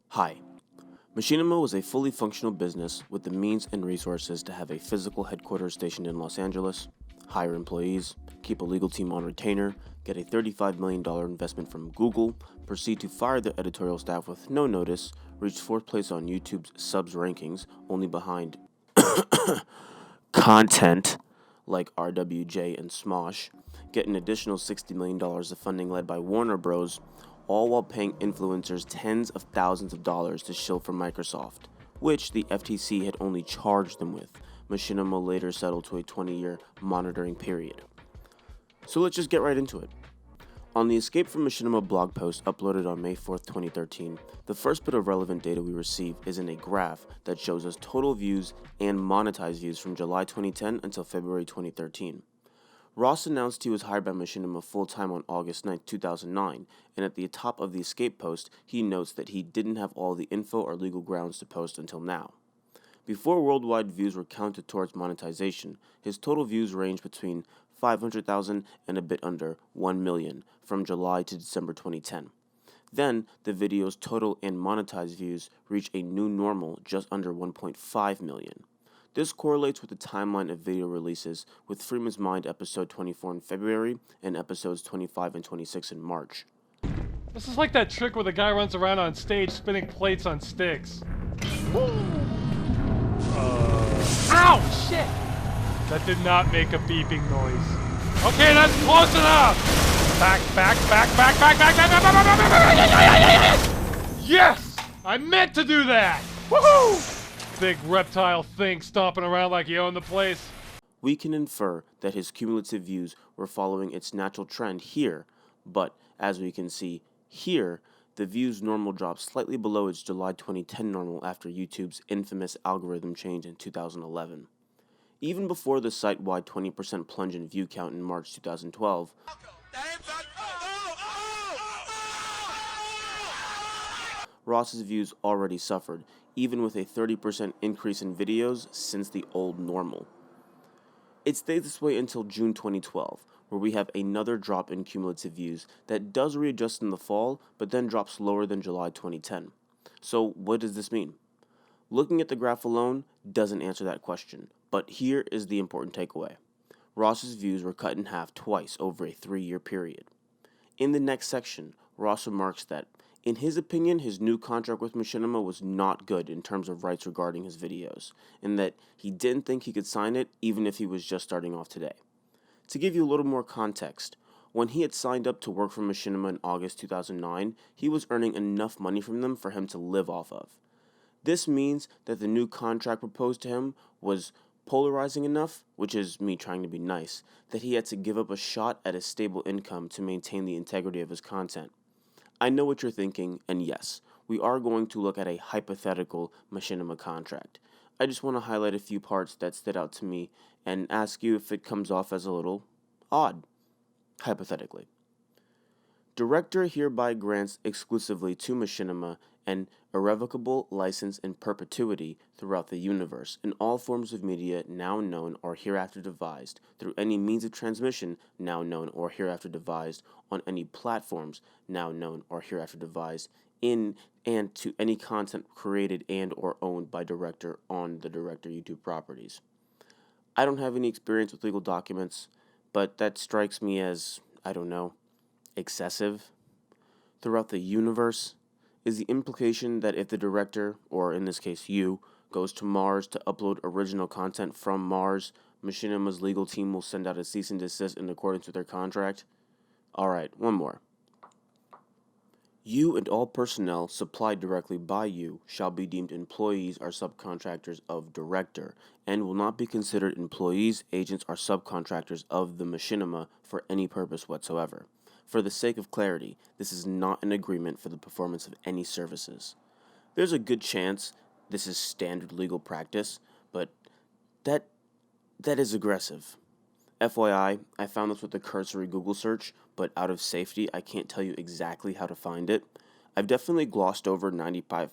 Hi. Machinima was a fully functional business with the means and resources to have a physical headquarters stationed in Los Angeles, hire employees, keep a legal team on retainer, get a $35 million investment from Google, proceed to fire the editorial staff with no notice, reach 4th place on YouTube's subs rankings, only behind content like RWJ and Smosh, get an additional $60 million of funding led by Warner Bros., all while paying influencers tens of thousands of dollars to shill for Microsoft, which the FTC had only charged them with. Machinima later settled to a 20-year monitoring period. So let's just get right into it. On the Escape from Machinima blog post uploaded on May 4th, 2013, the first bit of relevant data we receive is in a graph that shows us total views and monetized views from July 2010 until February 2013. Ross announced he was hired by Machinima full-time on August 9, 2009, and at the top of the Escape post, he notes that he didn't have all the info or legal grounds to post until now. Before worldwide views were counted towards monetization, his total views ranged between 500,000 and a bit under 1 million from July to December 2010. Then, the video's total and monetized views reached a new normal just under 1.5 million. This correlates with the timeline of video releases, with Freeman's Mind episode 24 in February and episodes 25 and 26 in March. This is like that trick where the guy runs around on stage spinning plates on sticks. Ow! Shit! That did not make a beeping noise. Okay, that's close enough! Back. Yes! I meant to do that! Woohoo! Big reptile thing stomping around like he owned the place. We can infer that his cumulative views were following its natural trend here, but as we can see here, the views normal dropped slightly below its July 2010 normal after YouTube's infamous algorithm change in 2011. Even before the site-wide 20% plunge in view count in March 2012, Ross's views already suffered, even with a 30% increase in videos since the old normal. It stayed this way until June 2012, where we have another drop in cumulative views that does readjust in the fall, but then drops lower than July 2010. So what does this mean? Looking at the graph alone doesn't answer that question, but here is the important takeaway. Ross's views were cut in half twice over a 3-year period. In the next section, Ross remarks that, in his opinion, his new contract with Machinima was not good in terms of rights regarding his videos, and that he didn't think he could sign it even if he was just starting off today. To give you a little more context, when he had signed up to work for Machinima in August 2009, he was earning enough money from them for him to live off of. This means that the new contract proposed to him was polarizing enough, which is me trying to be nice, that he had to give up a shot at a stable income to maintain the integrity of his content. I know what you're thinking, and yes, we are going to look at a hypothetical Machinima contract. I just want to highlight a few parts that stood out to me and ask you if it comes off as a little odd, hypothetically. Director hereby grants exclusively to Machinima an irrevocable license in perpetuity throughout the universe in all forms of media now known or hereafter devised, through any means of transmission now known or hereafter devised, on any platforms now known or hereafter devised, in and to any content created and or owned by Director on the Director YouTube properties. I don't have any experience with legal documents, but that strikes me as, excessive. Throughout the universe is the implication that if the director, or in this case you, goes to Mars to upload original content from Mars, Machinima's legal team will send out a cease and desist in accordance with their contract? Alright, one more. You and all personnel supplied directly by you shall be deemed employees or subcontractors of Director, and will not be considered employees, agents, or subcontractors of the Machinima for any purpose whatsoever. For the sake of clarity, this is not an agreement for the performance of any services. There's a good chance this is standard legal practice, but that is aggressive. FYI, I found this with a cursory Google search, but out of safety, I can't tell you exactly how to find it. I've definitely glossed over 95%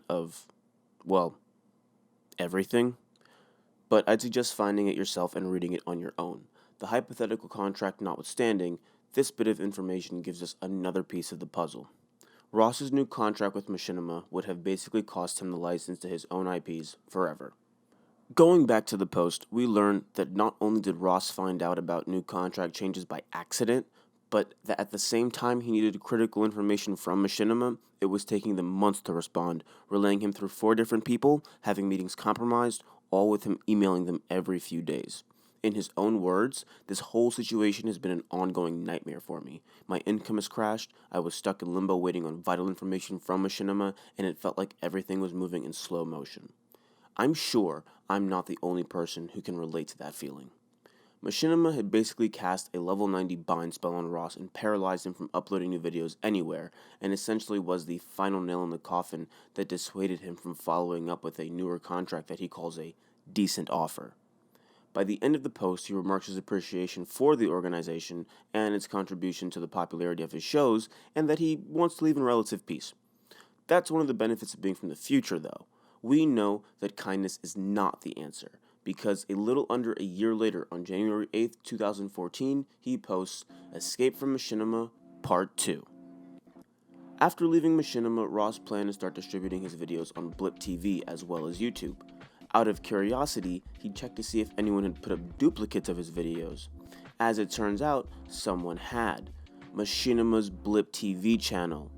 of, everything. But I'd suggest finding it yourself and reading it on your own. The hypothetical contract notwithstanding, This bit of information gives us another piece of the puzzle. Ross's new contract with Machinima would have basically cost him the license to his own IPs forever. Going back to the post, we learned that not only did Ross find out about new contract changes by accident, but that at the same time he needed critical information from Machinima, it was taking them months to respond, relaying him through 4 different people, having meetings compromised, all with him emailing them every few days. In his own words, this whole situation has been an ongoing nightmare for me. My income has crashed, I was stuck in limbo waiting on vital information from Machinima, and it felt like everything was moving in slow motion. I'm sure I'm not the only person who can relate to that feeling. Machinima had basically cast a level 90 bind spell on Ross and paralyzed him from uploading new videos anywhere, and essentially was the final nail in the coffin that dissuaded him from following up with a newer contract that he calls a decent offer. By the end of the post, he remarks his appreciation for the organization and its contribution to the popularity of his shows, and that he wants to leave in relative peace. That's one of the benefits of being from the future, though. We know that kindness is not the answer, because a little under a year later, on January 8th, 2014, he posts Escape from Machinima, Part 2. After leaving Machinima, Ross planned to start distributing his videos on Blip TV as well as YouTube. Out of curiosity, he checked to see if anyone had put up duplicates of his videos. As it turns out, someone had. Machinima's Blip TV channel.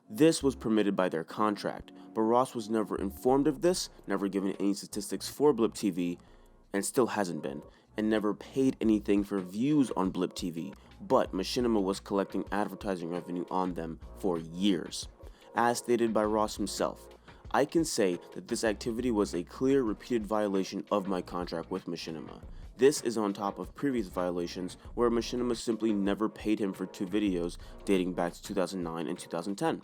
This was permitted by their contract, but Ross was never informed of this, never given any statistics for Blip TV, and still hasn't been, and never paid anything for views on Blip TV, but Machinima was collecting advertising revenue on them for years. As stated by Ross himself, I can say that this activity was a clear, repeated violation of my contract with Machinima. This is on top of previous violations where Machinima simply never paid him for 2 videos dating back to 2009 and 2010.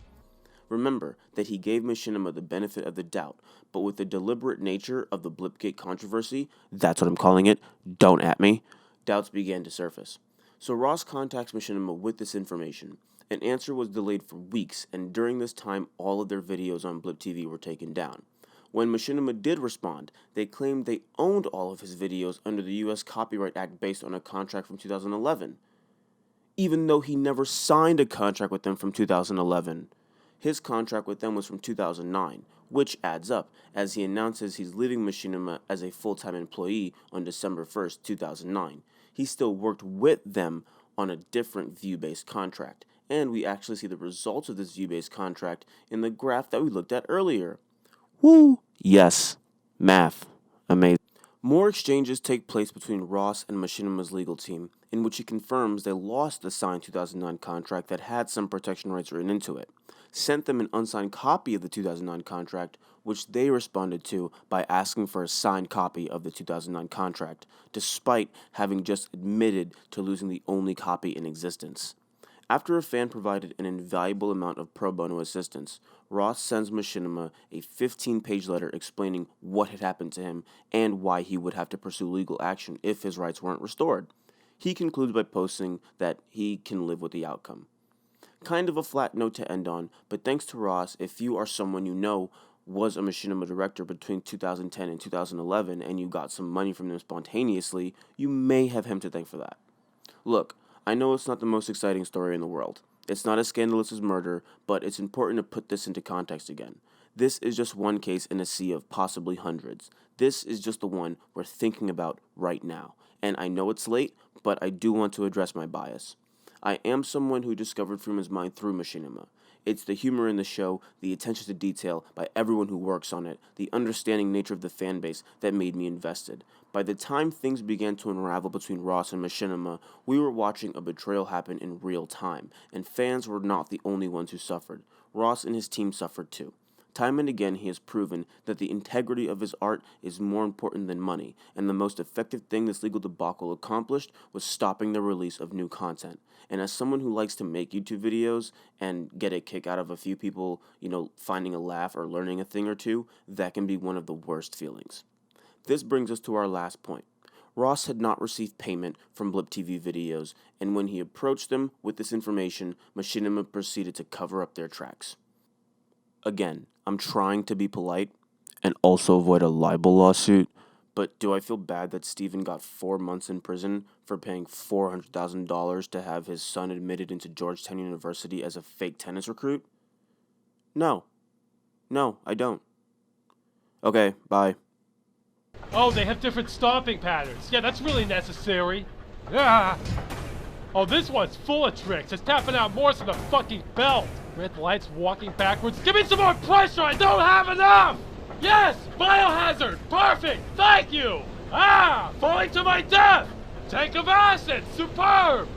Remember that he gave Machinima the benefit of the doubt, but with the deliberate nature of the Blipgate controversy, that's what I'm calling it, don't at me, doubts began to surface. So Ross contacts Machinima with this information. An answer was delayed for weeks, and during this time, all of their videos on Blip TV were taken down. When Machinima did respond, they claimed they owned all of his videos under the U.S. Copyright Act based on a contract from 2011, even though he never signed a contract with them from 2011. His contract with them was from 2009, which adds up, as he announces he's leaving Machinima as a full-time employee on December 1st, 2009. He still worked with them on a different view-based contract, and we actually see the results of this view-based contract in the graph that we looked at earlier. Woo! Yes. Math. Amazing. More exchanges take place between Ross and Machinima's legal team, in which he confirms they lost the signed 2009 contract that had some protection rights written into it, sent them an unsigned copy of the 2009 contract, which they responded to by asking for a signed copy of the 2009 contract, despite having just admitted to losing the only copy in existence. After a fan provided an invaluable amount of pro bono assistance, Ross sends Machinima a 15-page letter explaining what had happened to him and why he would have to pursue legal action if his rights weren't restored. He concludes by posting that he can live with the outcome. Kind of a flat note to end on, but thanks to Ross, if you are someone you know was a Machinima director between 2010 and 2011 and you got some money from them spontaneously, you may have him to thank for that. Look, I know it's not the most exciting story in the world. It's not as scandalous as murder, but it's important to put this into context again. This is just one case in a sea of possibly hundreds. This is just the one we're thinking about right now. And I know it's late, but I do want to address my bias. I am someone who discovered Freeman's Mind through Machinima. It's the humor in the show, the attention to detail by everyone who works on it, the understanding nature of the fan base that made me invested. By the time things began to unravel between Ross and Machinima, we were watching a betrayal happen in real time, and fans were not the only ones who suffered. Ross and his team suffered too. Time and again, he has proven that the integrity of his art is more important than money, and the most effective thing this legal debacle accomplished was stopping the release of new content. And as someone who likes to make YouTube videos and get a kick out of a few people, finding a laugh or learning a thing or two, that can be one of the worst feelings. This brings us to our last point. Ross had not received payment from Blip TV videos, and when he approached them with this information, Machinima proceeded to cover up their tracks. Again, I'm trying to be polite and also avoid a libel lawsuit, But do I feel bad that Steven got 4 months in prison for paying $400,000 to have his son admitted into Georgetown University as a fake tennis recruit? No. No, I don't. Okay, bye. Oh, they have different stomping patterns. Yeah, that's really necessary. Yeah. Oh, this one's full of tricks. It's tapping out more than a fucking belt. Red lights, walking backwards. Give me some more pressure! I don't have enough! Yes! Biohazard! Perfect! Thank you! Ah! Falling to my death! Tank of acid! Superb!